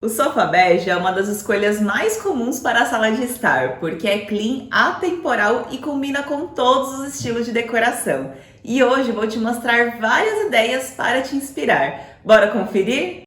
O sofá bege é uma das escolhas mais comuns para a sala de estar, porque é clean, atemporal e combina com todos os estilos de decoração. E hoje vou te mostrar várias ideias para te inspirar. Bora conferir?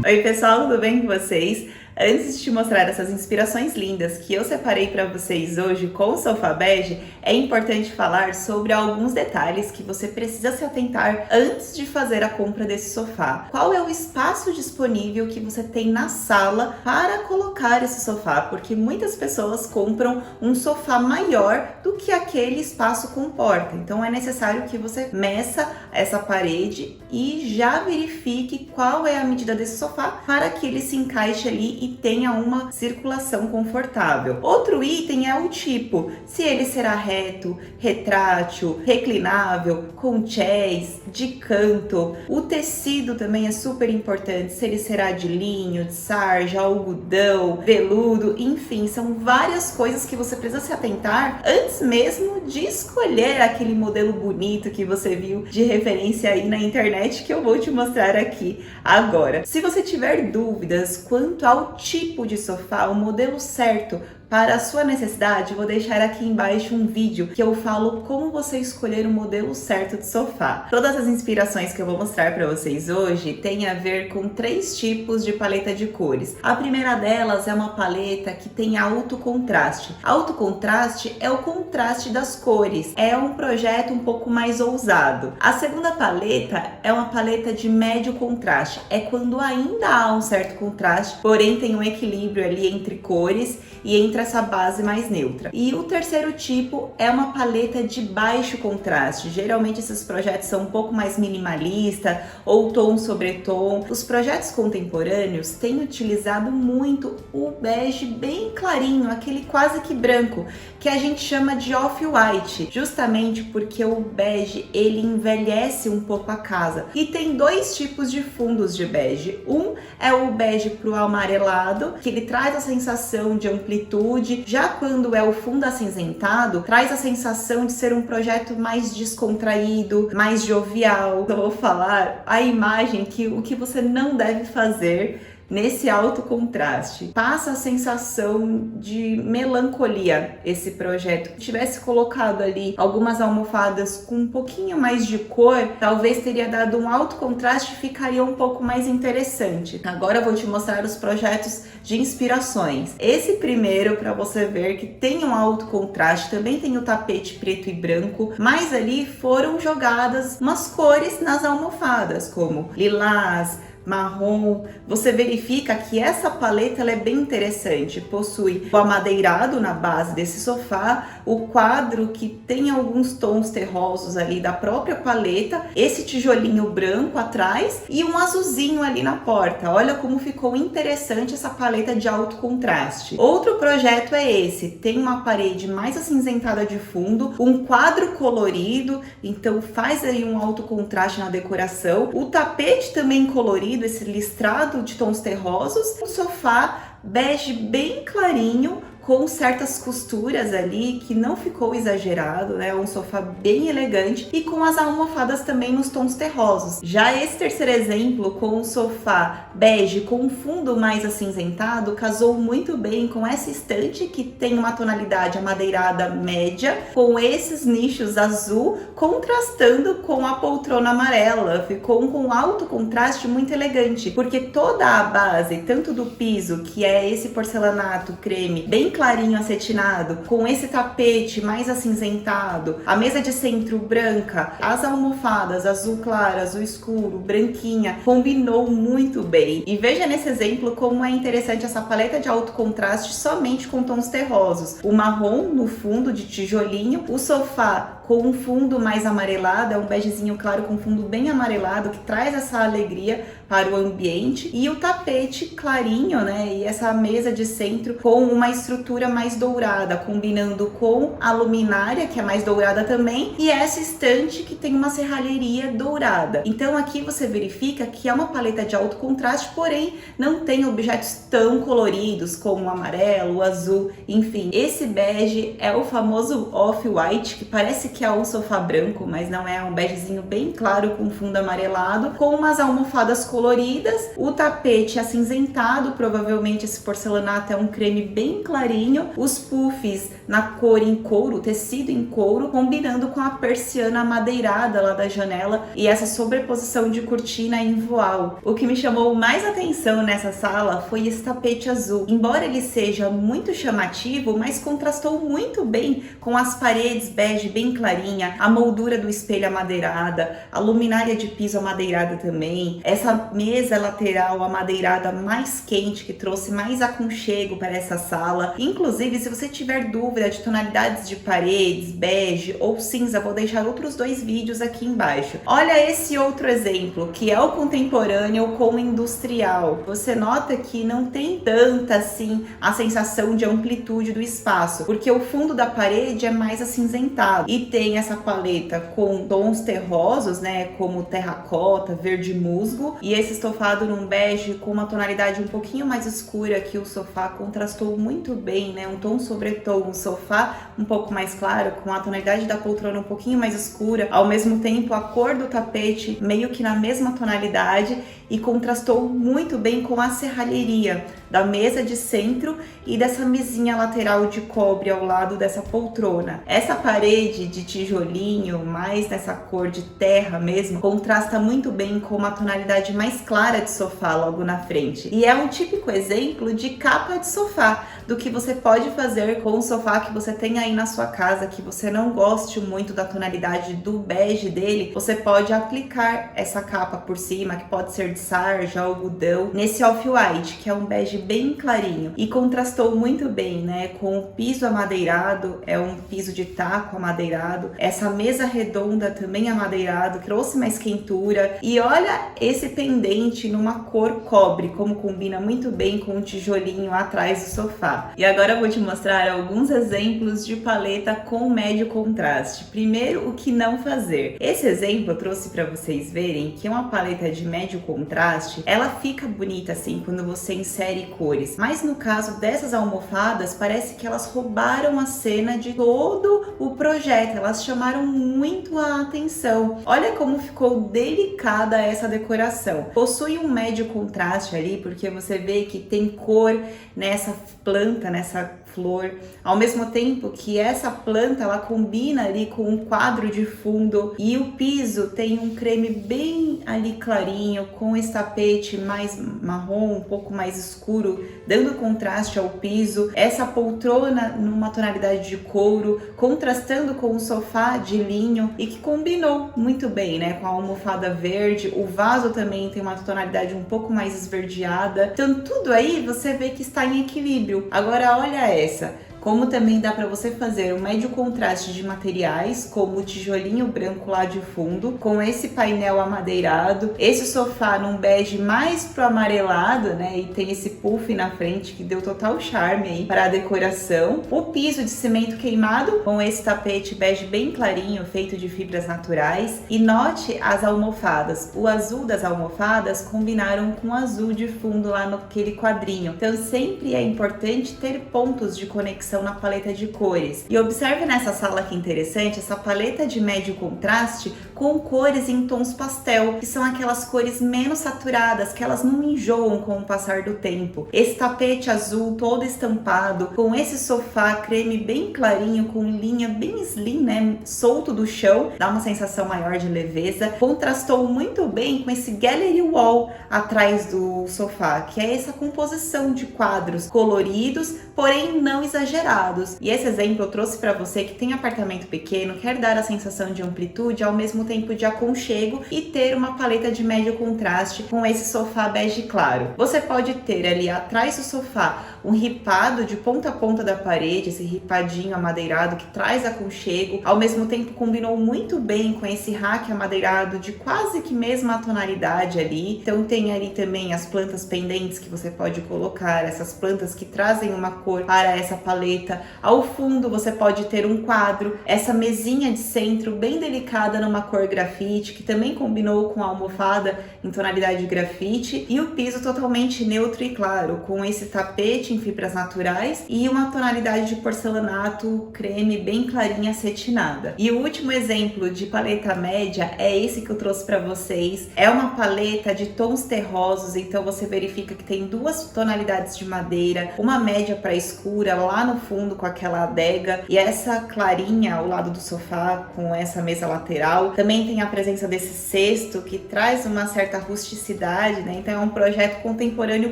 Oi pessoal, tudo bem com vocês? Antes de te mostrar essas inspirações lindas que eu separei para vocês hoje com o sofá bege, é importante falar sobre alguns detalhes que você precisa se atentar antes de fazer a compra desse sofá. Qual é o espaço disponível que você tem na sala para colocar esse sofá? Porque muitas pessoas compram um sofá maior do que aquele espaço comporta. Então é necessário que você meça essa parede e já verifique qual é a medida desse sofá para que ele se encaixe ali e tenha uma circulação confortável. Outro item é o tipo, se ele será reto, retrátil, reclinável, com chés, de canto. O tecido também é super importante, se ele será de linho, de sarja, algodão, veludo, enfim, são várias coisas que você precisa se atentar antes mesmo de escolher aquele modelo bonito que você viu de referência aí na internet que eu vou te mostrar aqui agora. Se você tiver dúvidas quanto ao tipo de sofá, o modelo certo para a sua necessidade, vou deixar aqui embaixo um vídeo que eu falo como você escolher o modelo certo de sofá. Todas as inspirações que eu vou mostrar para vocês hoje têm a ver com 3 tipos de paleta de cores. A primeira delas é uma paleta que tem alto contraste. Alto contraste é o contraste das cores. É um projeto um pouco mais ousado. A segunda paleta é uma paleta de médio contraste. É quando ainda há um certo contraste, porém tem um equilíbrio ali entre cores e entre essa base mais neutra. E o terceiro tipo é uma paleta de baixo contraste. Geralmente esses projetos são um pouco mais minimalista ou tom sobre tom. Os projetos contemporâneos têm utilizado muito o bege bem clarinho, aquele quase que branco, que a gente chama de off-white, justamente porque o bege ele envelhece um pouco a casa. E tem 2 tipos de fundos de bege. Um é o bege pro amarelado, que ele traz a sensação de amplitude. Já quando é o fundo acinzentado, traz a sensação de ser um projeto mais descontraído, mais jovial. Eu vou falar a imagem o que você não deve fazer nesse alto contraste. Passa a sensação de melancolia esse projeto. Se tivesse colocado ali algumas almofadas com um pouquinho mais de cor, talvez teria dado um alto contraste e ficaria um pouco mais interessante. Agora eu vou te mostrar os projetos de inspirações. Esse primeiro, para você ver que tem um alto contraste, também tem o tapete preto e branco, mas ali foram jogadas umas cores nas almofadas, como lilás, marrom. Você verifica que essa paleta ela é bem interessante, possui o amadeirado na base desse sofá, o quadro que tem alguns tons terrosos ali da própria paleta, esse tijolinho branco atrás e um azulzinho ali na porta. Olha como ficou interessante essa paleta de alto contraste. Outro projeto é esse, tem uma parede mais acinzentada de fundo, um quadro colorido, então faz aí um alto contraste na decoração, o tapete também colorido, esse listrado de tons terrosos, um sofá bege bem clarinho, com certas costuras ali que não ficou exagerado, né? Um sofá bem elegante e com as almofadas também nos tons terrosos. Já esse terceiro exemplo, com o sofá bege com um fundo mais acinzentado, casou muito bem com essa estante que tem uma tonalidade amadeirada média, com esses nichos azul contrastando com a poltrona amarela. Ficou com um alto contraste muito elegante, porque toda a base, tanto do piso, que é esse porcelanato creme bem clarinho acetinado, com esse tapete mais acinzentado, a mesa de centro branca, as almofadas azul claro, azul escuro, branquinha, combinou muito bem. E veja nesse exemplo como é interessante essa paleta de alto contraste somente com tons terrosos. O marrom no fundo de tijolinho, o sofá com um fundo mais amarelado, é um begezinho claro com fundo bem amarelado que traz essa alegria para o ambiente, e o tapete clarinho, né, e essa mesa de centro com uma estrutura mais dourada, combinando com a luminária, que é mais dourada também, e essa estante que tem uma serralheria dourada. Então aqui você verifica que é uma paleta de alto contraste, porém não tem objetos tão coloridos como o amarelo, o azul, enfim. Esse bege é o famoso off-white, que parece que é um sofá branco, mas não é, um begezinho bem claro com fundo amarelado, com umas almofadas coloridas, o tapete acinzentado, provavelmente esse porcelanato é um creme bem clarinho, os puffs na cor em couro, tecido em couro, combinando com a persiana amadeirada lá da janela e essa sobreposição de cortina em voal. O que me chamou mais atenção nessa sala foi esse tapete azul. Embora ele seja muito chamativo, mas contrastou muito bem com as paredes bege bem clarinha, a moldura do espelho amadeirada, a luminária de piso amadeirada também, essa mesa lateral amadeirada mais quente que trouxe mais aconchego para essa sala. Inclusive, se você tiver dúvida de tonalidades de paredes, bege ou cinza, vou deixar outros 2 vídeos aqui embaixo. Olha esse outro exemplo, que é o contemporâneo com o industrial. Você nota que não tem tanta assim a sensação de amplitude do espaço, porque o fundo da parede é mais acinzentado e tem essa paleta com tons terrosos, né, como terracota, verde musgo, e esse estofado num bege com uma tonalidade um pouquinho mais escura, que o sofá contrastou muito bem, né, um tom sobre tom, um sofá um pouco mais claro, com a tonalidade da poltrona um pouquinho mais escura, ao mesmo tempo a cor do tapete meio que na mesma tonalidade, e contrastou muito bem com a serralheria da mesa de centro e dessa mesinha lateral de cobre ao lado dessa poltrona. Essa parede de tijolinho, mais nessa cor de terra mesmo, contrasta muito bem com uma tonalidade mais clara de sofá logo na frente. E é um típico exemplo de capa de sofá, do que você pode fazer com o sofá que você tem aí na sua casa, que você não goste muito da tonalidade do bege dele, você pode aplicar essa capa por cima, que pode ser de sarja, algodão, nesse off-white, que é um bege bem clarinho, e contrastou muito bem, né, com o piso amadeirado, é um piso de taco amadeirado, essa mesa redonda também amadeirado, trouxe mais quentura, e olha esse pendente numa cor cobre, como combina muito bem com o tijolinho atrás do sofá. E agora eu vou te mostrar alguns exemplos de paleta com médio contraste. Primeiro, o que não fazer. Esse exemplo eu trouxe para vocês verem que uma paleta de médio contraste, ela fica bonita assim quando você insere cores, mas no caso dessas almofadas, parece que elas roubaram a cena de todo o projeto, elas chamaram muito a atenção. Olha como ficou delicada essa decoração. Possui um médio contraste ali, porque você vê que tem cor nessa planta, nessa flor, ao mesmo tempo que essa planta ela combina ali com um quadro de fundo, e o piso tem um creme bem ali clarinho, com esse tapete mais marrom, um pouco mais escuro, dando contraste ao piso, essa poltrona numa tonalidade de couro, contrastando com o sofá de linho, e que combinou muito bem, né, com a almofada verde. O vaso também tem uma tonalidade um pouco mais esverdeada, então tudo aí você vê que está em equilíbrio. Agora olha essa, como também dá para você fazer um médio contraste de materiais, como o tijolinho branco lá de fundo, com esse painel amadeirado, esse sofá num bege mais pro amarelado, né, e tem esse puff na frente que deu total charme aí para a decoração, o piso de cimento queimado, com esse tapete bege bem clarinho, feito de fibras naturais, e note as almofadas, o azul das almofadas combinaram com o azul de fundo lá naquele quadrinho, então sempre é importante ter pontos de conexão na paleta de cores. E observe nessa sala que interessante, essa paleta de médio contraste com cores em tons pastel, que são aquelas cores menos saturadas, que elas não enjoam com o passar do tempo. Esse tapete azul todo estampado, com esse sofá creme bem clarinho, com linha bem slim, né, solto do chão, dá uma sensação maior de leveza, contrastou muito bem com esse gallery wall atrás do sofá, que é essa composição de quadros coloridos, porém não exagerados, exagerados. E esse exemplo eu trouxe para você que tem apartamento pequeno, quer dar a sensação de amplitude ao mesmo tempo de aconchego e ter uma paleta de médio contraste com esse sofá bege claro. Você pode ter ali atrás do sofá um ripado de ponta a ponta da parede, esse ripadinho amadeirado que traz aconchego, ao mesmo tempo combinou muito bem com esse rack amadeirado de quase que mesma tonalidade ali. Então tem ali também as plantas pendentes que você pode colocar, essas plantas que trazem uma cor para essa paleta. Ao fundo você pode ter um quadro, essa mesinha de centro bem delicada numa cor grafite, que também combinou com a almofada em tonalidade de grafite, e o piso totalmente neutro e claro, com esse tapete em fibras naturais e uma tonalidade de porcelanato creme bem clarinha acetinada. E o último exemplo de paleta média é esse que eu trouxe para vocês. É uma paleta de tons terrosos, então você verifica que tem duas tonalidades de madeira, uma média para escura lá no fundo com aquela adega e essa clarinha ao lado do sofá com essa mesa lateral. Também tem a presença desse cesto que traz uma certa rusticidade, né? Então é um projeto contemporâneo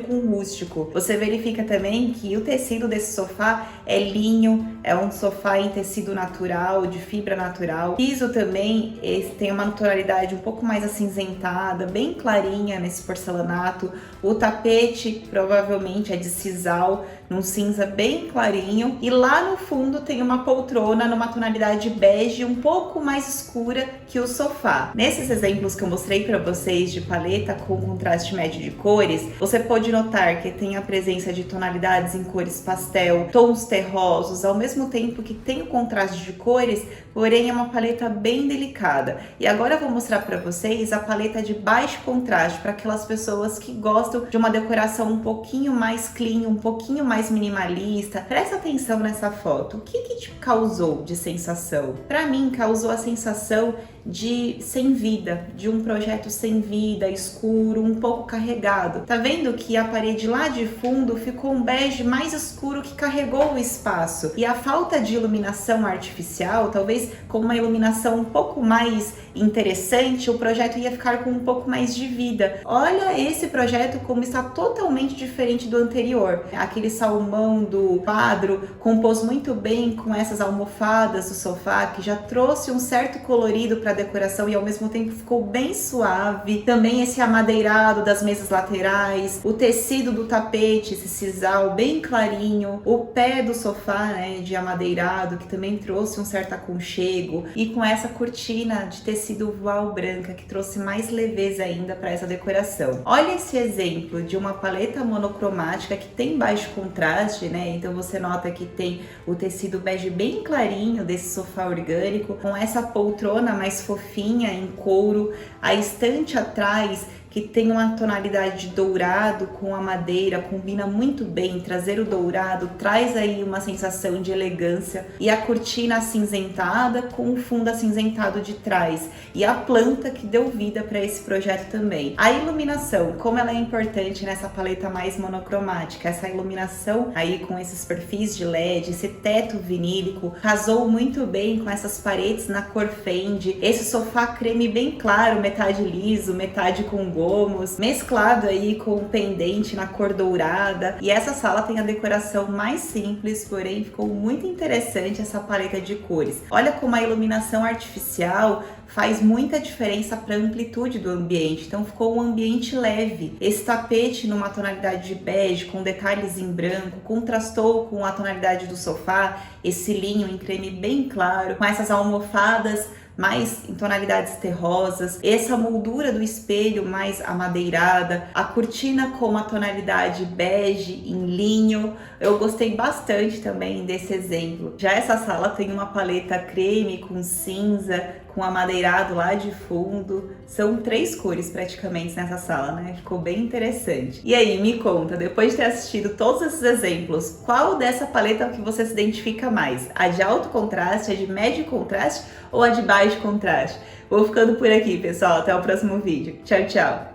com rústico. Você verifica também que o tecido desse sofá é linho, é um sofá em tecido natural, de fibra natural. O piso também tem uma tonalidade um pouco mais acinzentada, bem clarinha nesse porcelanato. O tapete provavelmente é de sisal, num cinza bem clarinho. E lá no fundo tem uma poltrona numa tonalidade bege um pouco mais escura que o sofá. Nesses exemplos que eu mostrei para vocês de paleta com contraste médio de cores, você pode notar que tem a presença de tonalidades em cores pastel, tons terrosos, ao mesmo tempo que tem o contraste de cores, porém é uma paleta bem delicada. E agora eu vou mostrar para vocês a paleta de baixo contraste, para aquelas pessoas que gostam de uma decoração um pouquinho mais clean, um pouquinho mais minimalista. Presta atenção nessa foto. O que te causou de sensação? Para mim, causou a sensação de sem vida, de um projeto sem vida, escuro, um pouco carregado. Tá vendo que a parede lá de fundo ficou um bege mais escuro que carregou o espaço? E a falta de iluminação artificial, talvez com uma iluminação um pouco mais interessante, o projeto ia ficar com um pouco mais de vida. Olha esse projeto como está totalmente diferente do anterior. Aquele salmão do quadro compôs muito bem com essas almofadas do sofá, que já trouxe um certo colorido para decoração e ao mesmo tempo ficou bem suave. Também esse amadeirado das mesas laterais, o tecido do tapete, esse sisal bem clarinho, o pé do sofá, né, de amadeirado, que também trouxe um certo aconchego, e com essa cortina de tecido voal branca que trouxe mais leveza ainda para essa decoração. Olha esse exemplo de uma paleta monocromática que tem baixo contraste, né? Então você nota que tem o tecido bege bem clarinho desse sofá orgânico, com essa poltrona mais fofinha em couro, a estante atrás que tem uma tonalidade de dourado com a madeira, combina muito bem. Trazer o dourado traz aí uma sensação de elegância, e a cortina acinzentada com o fundo acinzentado de trás, e a planta que deu vida para esse projeto também. A iluminação, como ela é importante nessa paleta mais monocromática, essa iluminação aí com esses perfis de LED, esse teto vinílico, casou muito bem com essas paredes na cor Fendi, esse sofá creme bem claro, metade liso, metade com gomos, mesclado aí com o pendente na cor dourada. E essa sala tem a decoração mais simples, porém ficou muito interessante essa paleta de cores. Olha como a iluminação artificial faz muita diferença para a amplitude do ambiente, então ficou um ambiente leve. Esse tapete numa tonalidade de bege com detalhes em branco contrastou com a tonalidade do sofá, esse linho em creme bem claro, com essas almofadas mais em tonalidades terrosas, essa moldura do espelho mais amadeirada, a cortina com uma tonalidade bege em linho. Eu gostei bastante também desse exemplo. Já essa sala tem uma paleta creme com cinza, com amadeirado lá de fundo. São 3 cores praticamente nessa sala, né? Ficou bem interessante. E aí, me conta, depois de ter assistido todos esses exemplos, qual dessa paleta é o que você se identifica mais? A de alto contraste, a de médio contraste ou a de baixo contraste? Vou ficando por aqui, pessoal. Até o próximo vídeo. Tchau, tchau!